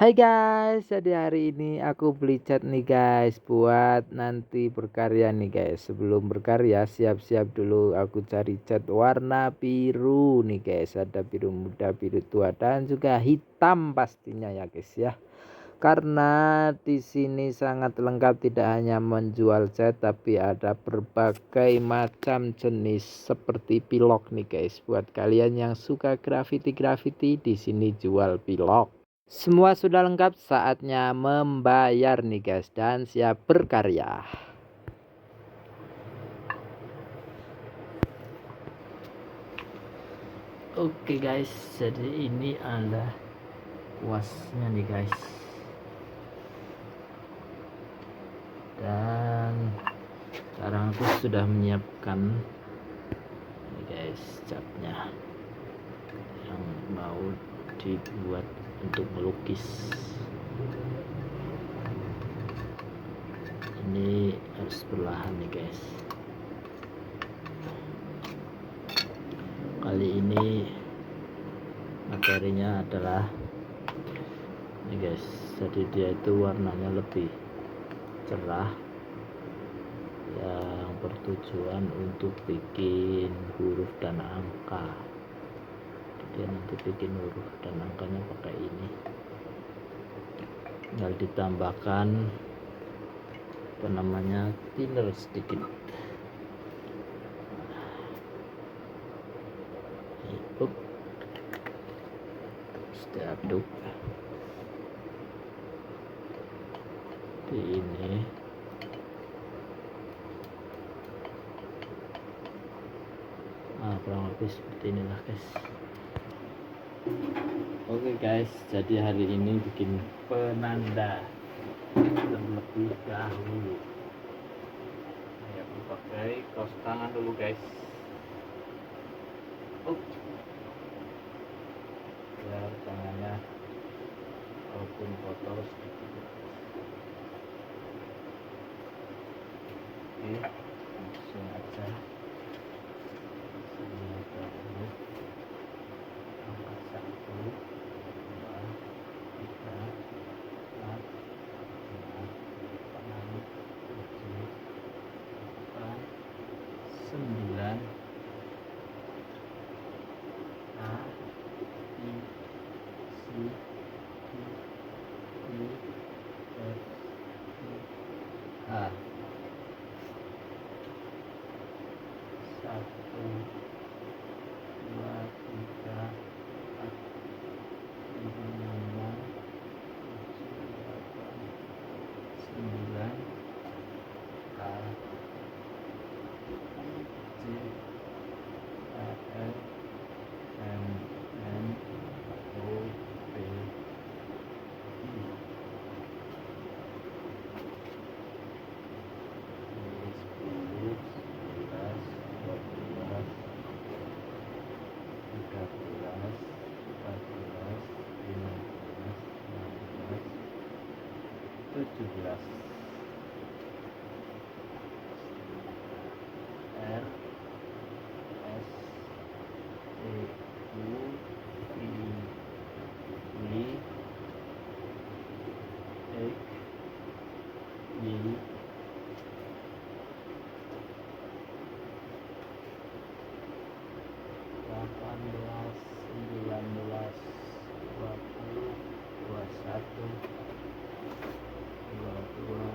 Hai guys, jadi hari ini aku beli cat nih guys buat nanti berkarya nih guys. Sebelum berkarya siap-siap dulu aku cari cat warna biru nih guys. Ada biru muda, biru tua dan juga hitam pastinya ya guys ya. Karena di sini sangat lengkap, tidak hanya menjual cat tapi ada berbagai macam jenis seperti pilok nih guys. Buat kalian yang suka graffiti di sini jual pilok. Semua sudah lengkap, saatnya membayar nih guys dan siap berkarya. Oke guys, jadi ini adalah kuasnya nih guys. Dan sekarang aku sudah menyiapkan nih guys catnya yang mau dibuat untuk melukis. Ini harus perlahan nih guys. Kali ini materinya adalah ini guys, jadi dia itu warnanya lebih cerah, yang bertujuan untuk bikin huruf dan angka. Dia nanti bikin huruf dan angkanya pakai ini, tinggal ditambahkan apa namanya thinner sedikit. Diaduk di ini. Kurang lebih seperti inilah guys. Oke guys, jadi hari ini bikin penanda terlebih dahulu. Ya, aku pakai kaos tangan dulu guys. Biar tangannya walaupun kotor sedikit. Oke, langsung aja. Sembilan A I C D E F G H. Satu, dua, tiga, empat, lima, enam, tujuh, delapan, sembilan. A C A L M N O P I. R S T U V W X Y 18, 19, 20, 21, 22,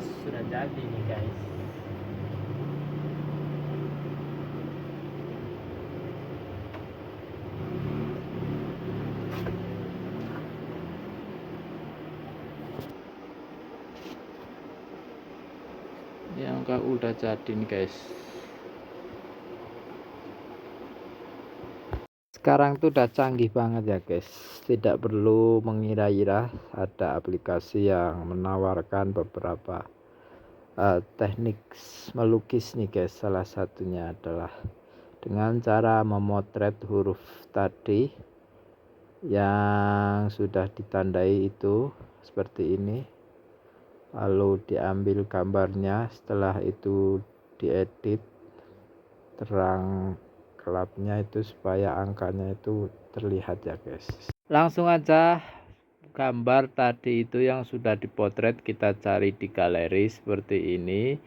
tas sudah jadi nih guys. Yang udah jadi nih guys. Sekarang tuh udah canggih banget ya guys, tidak perlu mengira-ira, ada aplikasi yang menawarkan beberapa teknik melukis nih guys. Salah satunya adalah dengan cara memotret huruf tadi yang sudah ditandai itu seperti ini, lalu diambil gambarnya, setelah itu diedit terang gelapnya itu supaya angkanya itu terlihat ya guys. Langsung aja gambar tadi itu yang sudah dipotret kita cari di galeri seperti ini,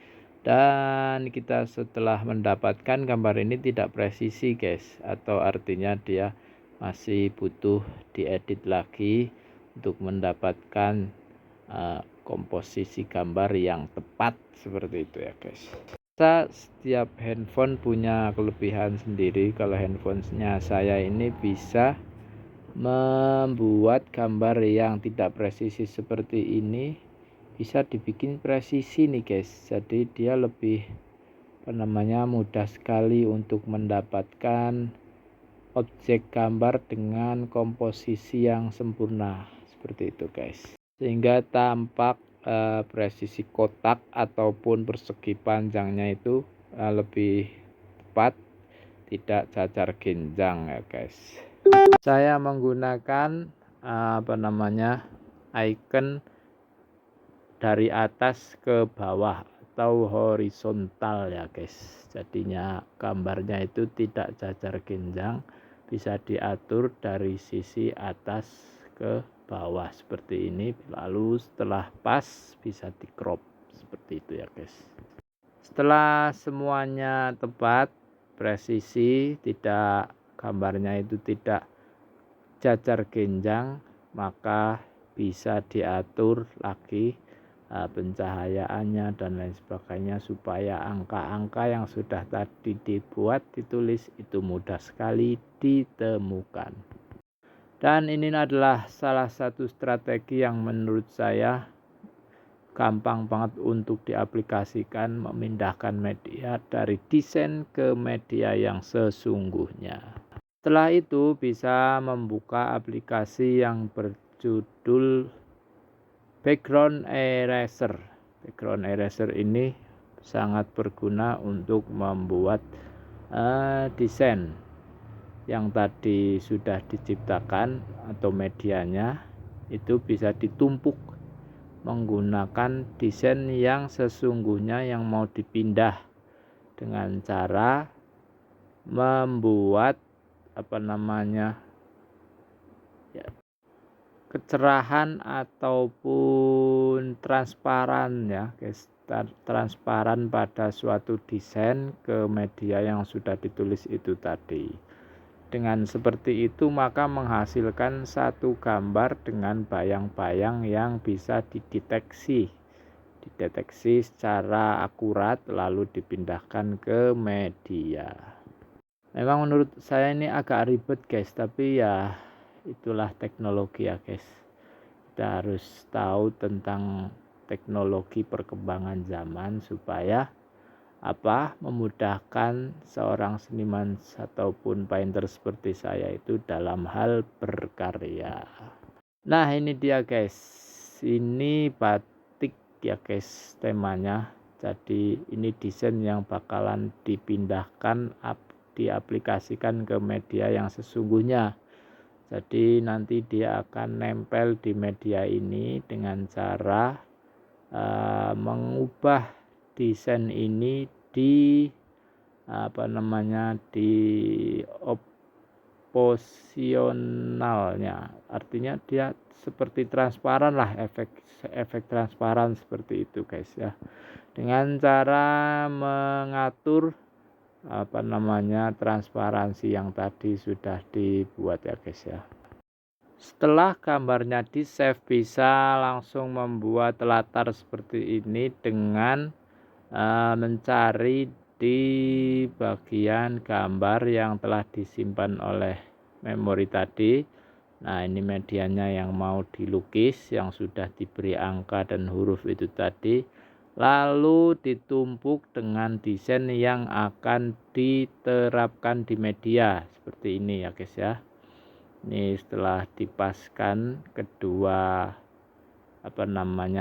dan kita setelah mendapatkan gambar ini tidak presisi guys, atau artinya dia masih butuh diedit lagi untuk mendapatkan komposisi gambar yang tepat seperti itu ya guys. Setiap handphone punya kelebihan sendiri. Kalau handphonenya saya ini bisa membuat gambar yang tidak presisi seperti ini bisa dibikin presisi nih guys. Jadi dia lebih mudah sekali untuk mendapatkan objek gambar dengan komposisi yang sempurna seperti itu guys, sehingga tampak presisi kotak ataupun persegi panjangnya itu lebih tepat, tidak cacar genjang ya guys. Saya menggunakan icon dari atas ke bawah atau horizontal ya guys, jadinya gambarnya itu tidak cacar genjang, bisa diatur dari sisi atas ke bawah seperti ini, lalu setelah pas bisa di crop seperti itu ya guys. Setelah semuanya tepat presisi, tidak gambarnya itu tidak cacar genjang, maka bisa diatur lagi pencahayaannya dan lain sebagainya supaya angka-angka yang sudah tadi dibuat ditulis itu mudah sekali ditemukan. Dan ini adalah salah satu strategi yang menurut saya gampang banget untuk diaplikasikan, memindahkan media dari desain ke media yang sesungguhnya. Setelah itu bisa membuka aplikasi yang berjudul Background Eraser. Background Eraser ini sangat berguna untuk membuat desain yang tadi sudah diciptakan atau medianya itu bisa ditumpuk menggunakan desain yang sesungguhnya yang mau dipindah, dengan cara membuat kecerahan ataupun transparan ya guys, transparan pada suatu desain ke media yang sudah ditulis itu tadi. Dengan seperti itu maka menghasilkan satu gambar dengan bayang-bayang yang bisa dideteksi secara akurat lalu dipindahkan ke media. Memang menurut saya ini agak ribet guys, tapi ya itulah teknologi ya guys. Kita harus tahu tentang teknologi perkembangan zaman supaya memudahkan seorang seniman ataupun painter seperti saya itu dalam hal berkarya. Nah ini dia guys, ini batik ya guys temanya. Jadi ini desain yang bakalan dipindahkan diaplikasikan ke media yang sesungguhnya. Jadi nanti dia akan nempel di media ini dengan cara mengubah desain ini di di oppositionalnya, artinya dia seperti transparan lah, efek transparan seperti itu guys ya, dengan cara mengatur transparansi yang tadi sudah dibuat ya guys ya. Setelah gambarnya di save, bisa langsung membuat latar seperti ini dengan mencari di bagian gambar yang telah disimpan oleh memori tadi. Nah, ini medianya yang mau dilukis, yang sudah diberi angka dan huruf itu tadi, lalu ditumpuk dengan desain yang akan diterapkan di media seperti ini ya guys ya. Ini setelah dipaskan kedua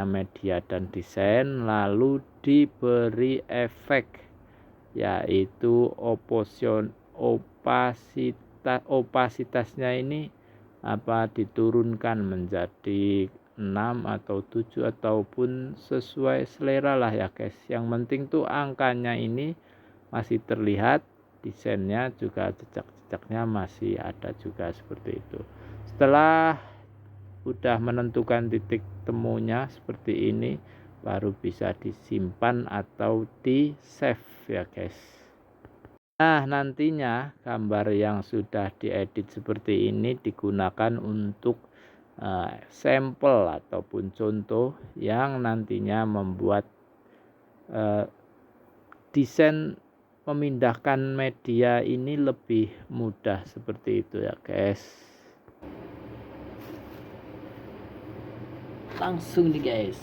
media dan desain, lalu diberi efek yaitu opasitasnya ini diturunkan menjadi 6 atau 7 ataupun sesuai selera lah ya guys. Yang penting tuh angkanya ini masih terlihat, desainnya juga jejak-jejaknya masih ada juga seperti itu. Setelah udah menentukan titik temunya seperti ini, baru bisa disimpan atau di save ya guys. Nah, nantinya gambar yang sudah diedit seperti ini digunakan untuk sampel ataupun contoh yang nantinya membuat desain memindahkan media ini lebih mudah seperti itu ya guys. Langsung nih guys,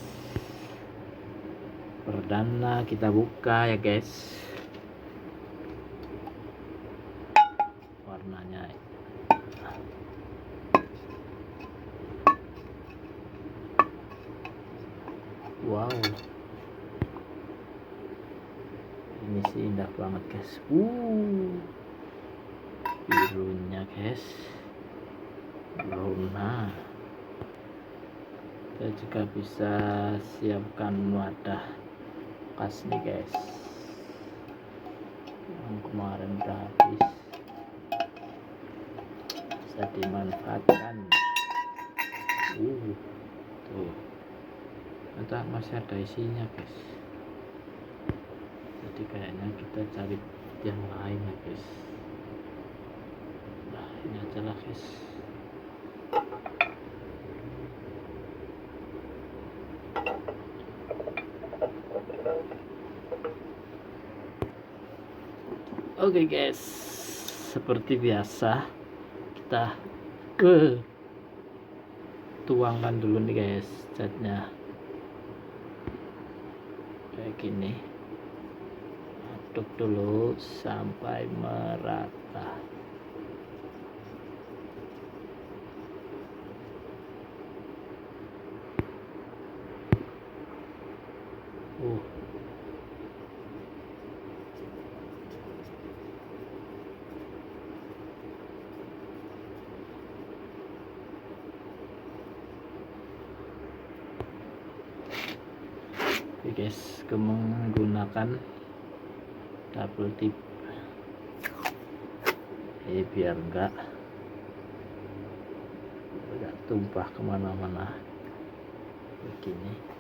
perdana kita buka ya guys, warnanya wow, ini sih indah banget guys. Birunya guys, berwarna. Kita juga bisa siapkan wadah bekas nih guys, yang kemarin udah habis, bisa dimanfaatkan. Tuh, entah masih ada isinya guys, jadi kayaknya kita cari yang lain ya guys. Nah, ini aja lah guys. Oke guys, seperti biasa kita tuangkan dulu nih guys catnya kayak gini, aduk dulu sampai merata. Oke guys, menggunakan double tip biar enggak tumpah kemana-mana begini.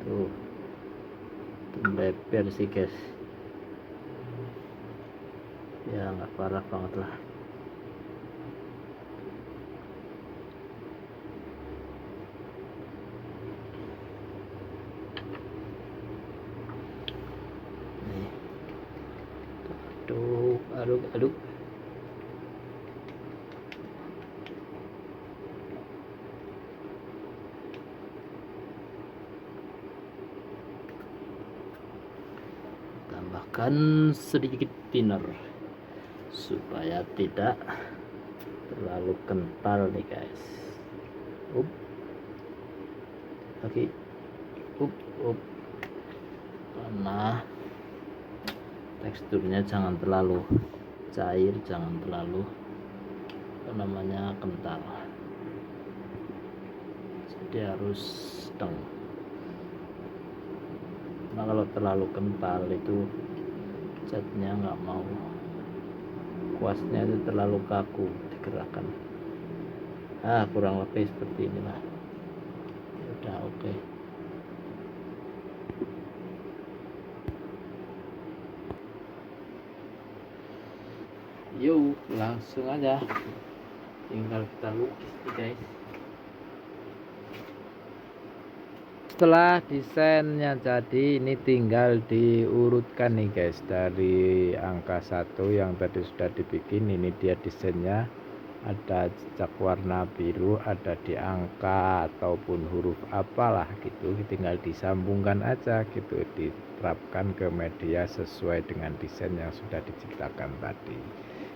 tuh beber sih guys ya, nggak parah banget lah. Nih, aduk. Tambahkan sedikit thinner supaya tidak terlalu kental nih guys. Oke. Karena teksturnya jangan terlalu cair, jangan terlalu kental, jadi harus sedang. Nah kalau terlalu kental itu catnya nggak mau, kuasnya itu terlalu kaku digerakkan. Kurang lebih seperti inilah. Udah oke. Yuk langsung aja, tinggal kita lukis nih guys. Setelah desainnya jadi, ini tinggal diurutkan nih guys, dari angka 1 yang tadi sudah dibikin. Ini dia desainnya, ada jejak warna biru, ada di angka ataupun huruf apalah gitu, tinggal disambungkan aja gitu, diterapkan ke media sesuai dengan desain yang sudah diciptakan tadi.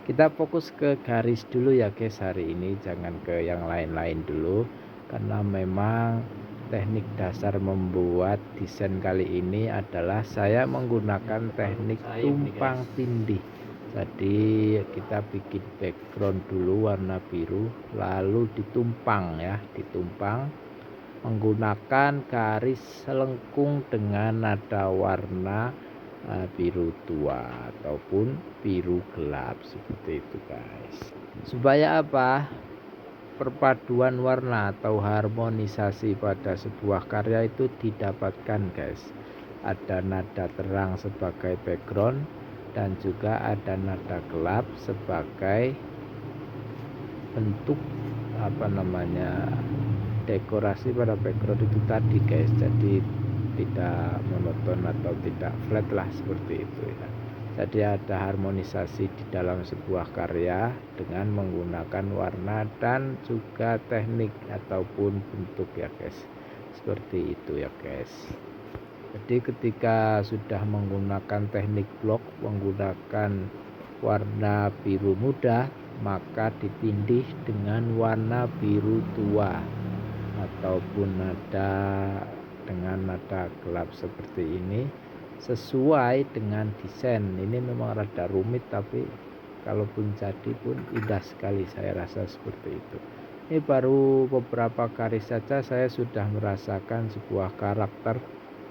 Kita fokus ke garis dulu ya guys hari ini, jangan ke yang lain-lain dulu, karena memang teknik dasar membuat desain kali ini adalah saya menggunakan teknik tumpang tindih. Jadi kita bikin background dulu warna biru, lalu ditumpang ya, ditumpang menggunakan garis selengkung dengan nada warna biru tua ataupun biru gelap, seperti itu guys. Supaya apa? Perpaduan warna atau harmonisasi pada sebuah karya itu didapatkan guys. Ada nada terang sebagai background dan juga ada nada gelap sebagai bentuk dekorasi pada background itu tadi guys. Jadi tidak monoton atau tidak flat lah, seperti itu ya. Jadi ada harmonisasi di dalam sebuah karya dengan menggunakan warna dan juga teknik ataupun bentuk ya guys, seperti itu ya guys. Jadi ketika sudah menggunakan teknik blok, menggunakan warna biru muda, maka ditindih dengan warna biru tua ataupun dengan nada gelap seperti ini, sesuai dengan desain. Ini memang rada rumit, tapi kalaupun jadi pun indah sekali, saya rasa seperti itu. Ini baru beberapa garis saja saya sudah merasakan sebuah karakter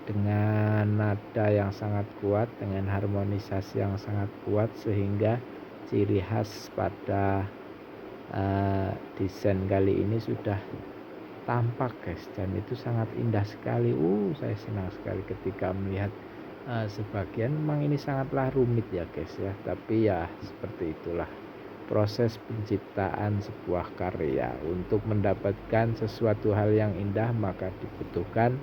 dengan nada yang sangat kuat, dengan harmonisasi yang sangat kuat, sehingga ciri khas pada desain kali ini sudah tampak guys, dan itu sangat indah sekali. Saya senang sekali ketika melihat sebagian. Memang ini sangatlah rumit ya guys ya, tapi ya seperti itulah proses penciptaan sebuah karya. Untuk mendapatkan sesuatu hal yang indah maka dibutuhkan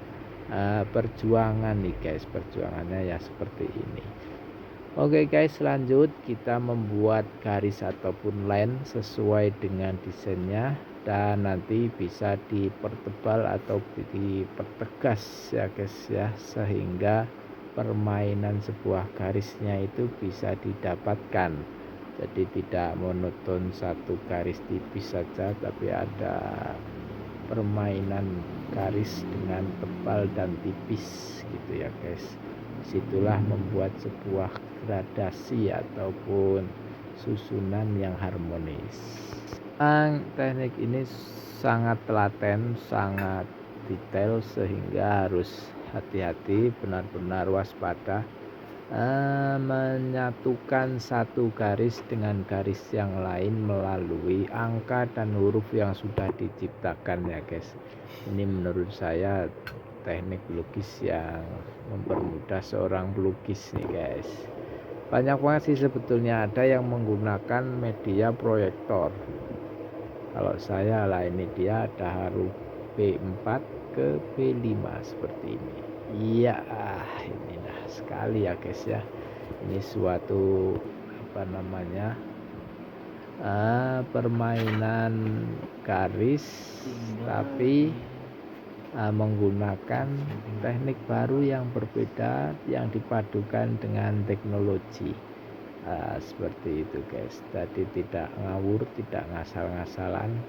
perjuangan nih guys. Perjuangannya ya seperti ini. Oke guys, lanjut kita membuat garis ataupun line sesuai dengan desainnya, dan nanti bisa dipertebal atau dipertegas ya guys ya, sehingga permainan sebuah garisnya itu bisa didapatkan. Jadi tidak monoton satu garis tipis saja, tapi ada permainan garis dengan tebal dan tipis gitu ya guys. Disitulah membuat sebuah gradasi ataupun susunan yang harmonis. Teknik ini sangat telaten, sangat detail, sehingga harus hati-hati, benar-benar waspada menyatukan satu garis dengan garis yang lain melalui angka dan huruf yang sudah diciptakan ya guys. Ini menurut saya teknik lukis yang mempermudah seorang pelukis nih guys. Banyak banget sih sebetulnya, ada yang menggunakan media proyektor. Kalau saya lah, ini dia ada haru B4 ke B5 seperti ini. Iya, ini nah sekali ya guys ya. Ini suatu permainan garis tapi menggunakan teknik baru yang berbeda yang dipadukan dengan teknologi. Seperti itu guys. Jadi tidak ngawur, tidak ngasal-ngasalan,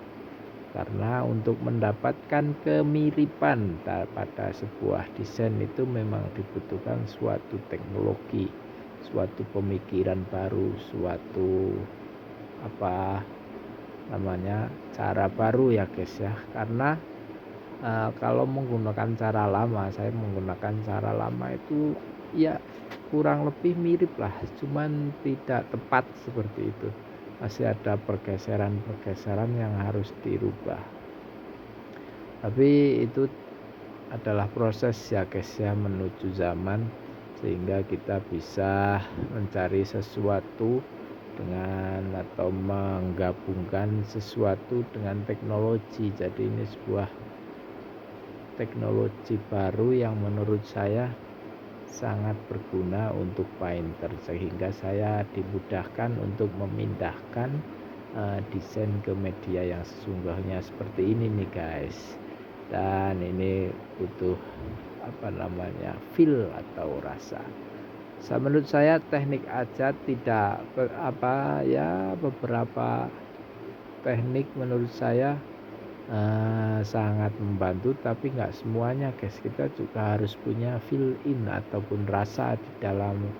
karena untuk mendapatkan kemiripan pada sebuah desain itu memang dibutuhkan suatu teknologi, suatu pemikiran baru, suatu cara baru ya guys ya. Karena kalau menggunakan cara lama, saya menggunakan cara lama itu ya kurang lebih mirip lah, cuman tidak tepat seperti itu. Masih ada pergeseran yang harus dirubah. Tapi itu adalah proses ya guys ya, menuju zaman, sehingga kita bisa mencari sesuatu dengan atau menggabungkan sesuatu dengan teknologi. Jadi ini sebuah teknologi baru yang menurut saya sangat berguna untuk painter, sehingga saya dimudahkan untuk memindahkan desain ke media yang sesungguhnya seperti ini nih guys. Dan ini butuh feel atau rasa. Menurut saya teknik aja tidak beberapa teknik menurut saya sangat membantu, tapi nggak semuanya guys. Kita juga harus punya feel in ataupun rasa di dalam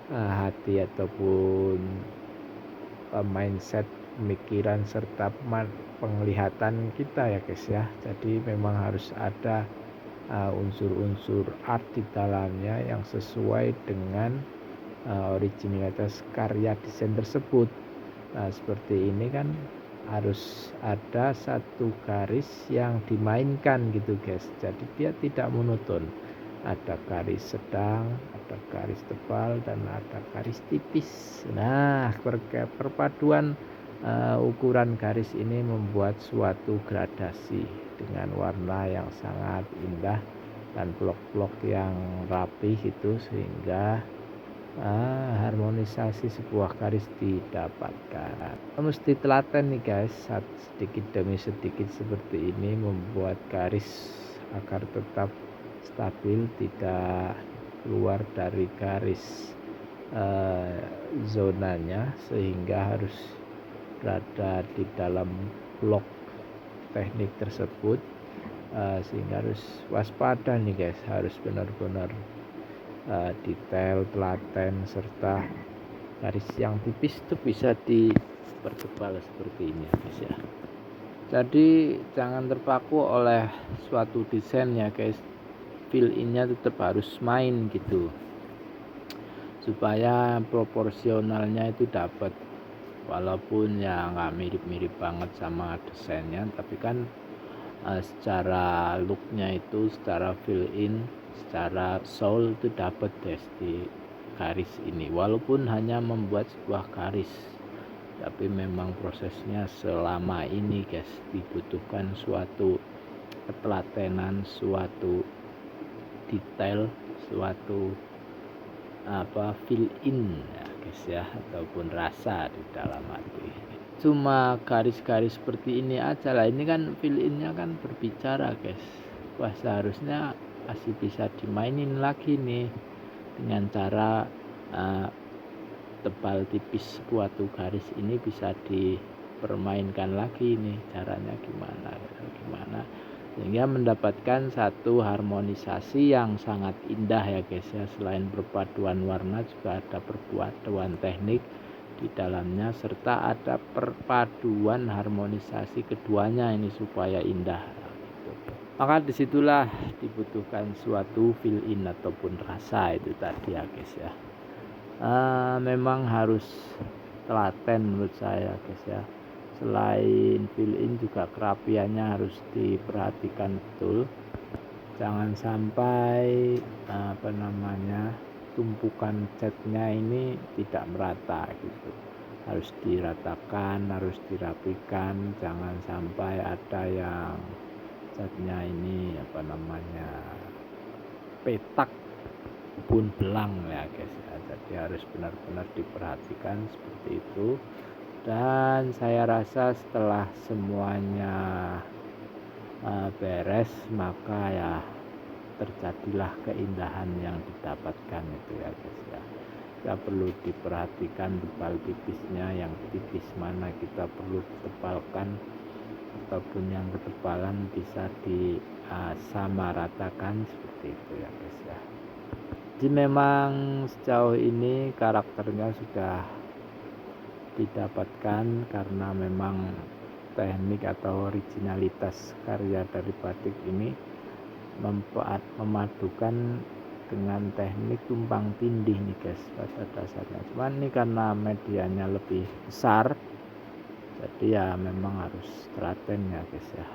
hati ataupun mindset, pemikiran serta penglihatan kita ya guys ya. Jadi memang harus ada unsur-unsur art di dalamnya yang sesuai dengan originalitas karya desain tersebut. Seperti ini kan harus ada satu garis yang dimainkan gitu guys. Jadi dia tidak monoton. Ada garis sedang, ada garis tebal, dan ada garis tipis. Nah, perpaduan ukuran garis ini membuat suatu gradasi dengan warna yang sangat indah dan blok-blok yang rapi itu, sehingga harmonisasi sebuah garis didapatkan. Mesti telaten nih guys, sedikit demi sedikit seperti ini membuat garis agar tetap stabil, tidak keluar dari garis zonanya, sehingga harus berada di dalam blok teknik tersebut, sehingga harus waspada nih guys, harus benar-benar detail, telaten, serta garis yang tipis itu bisa dipertebal seperti ini guys ya. Jadi jangan terpaku oleh suatu desain ya guys, fill in-nya tetap harus main gitu, supaya proporsionalnya itu dapat. Walaupun ya nggak mirip-mirip banget sama desainnya, tapi kan secara looknya itu, secara fill in, secara soul itu dapat di garis ini. Walaupun hanya membuat sebuah garis, tapi memang prosesnya selama ini guys, dibutuhkan suatu ketelatenan, suatu detail, suatu fill in ya guys ya, ataupun rasa di dalam hati. Cuma garis-garis seperti ini aja lah, ini kan fill in-nya kan berbicara guys. Wah, seharusnya masih bisa dimainin lagi nih dengan cara tebal tipis suatu garis ini bisa dipermainkan lagi nih, caranya gimana, sehingga mendapatkan satu harmonisasi yang sangat indah ya guys ya. Selain perpaduan warna, juga ada perpaduan teknik di dalamnya, serta ada perpaduan harmonisasi keduanya ini supaya indah gitu. Maka disitulah dibutuhkan suatu fill in ataupun rasa itu tadi ya guys ya. Memang harus telaten menurut saya guys ya. Selain fill in juga kerapiannya harus diperhatikan betul, jangan sampai tumpukan catnya ini tidak merata gitu, harus diratakan, harus dirapikan, jangan sampai ada yang catnya ini petak pun belang ya guys ya. Jadi harus benar-benar diperhatikan seperti itu. Dan saya rasa setelah semuanya beres, maka ya terjadilah keindahan yang didapatkan itu ya guys ya. Kita perlu diperhatikan tebal tipisnya, yang tipis mana kita perlu tebalkan, ataupun yang ketebalan bisa disamaratakan seperti itu ya guys ya. Jadi memang sejauh ini karakternya sudah didapatkan karena memang teknik atau originalitas karya dari batik ini memadukan dengan teknik tumpang tindih nih guys pada dasarnya. Cuman ini karena medianya lebih besar, jadi ya memang harus telaten ya guys ya.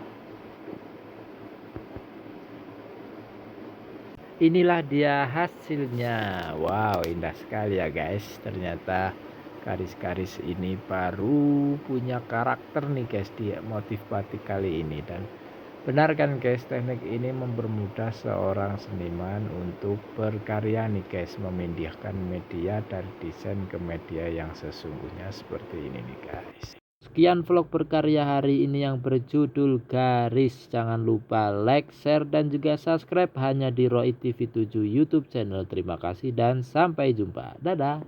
Inilah dia hasilnya. Wow, indah sekali ya guys. Ternyata garis-garis ini baru punya karakter nih guys di motif batik kali ini. Dan benar kan guys, teknik ini mempermudah seorang seniman untuk berkarya nih guys, memindahkan media dari desain ke media yang sesungguhnya seperti ini nih guys. Sekian vlog berkarya hari ini yang berjudul Garis. Jangan lupa like, share, dan juga subscribe hanya di Roy TV 7 YouTube channel. Terima kasih dan sampai jumpa. Dadah.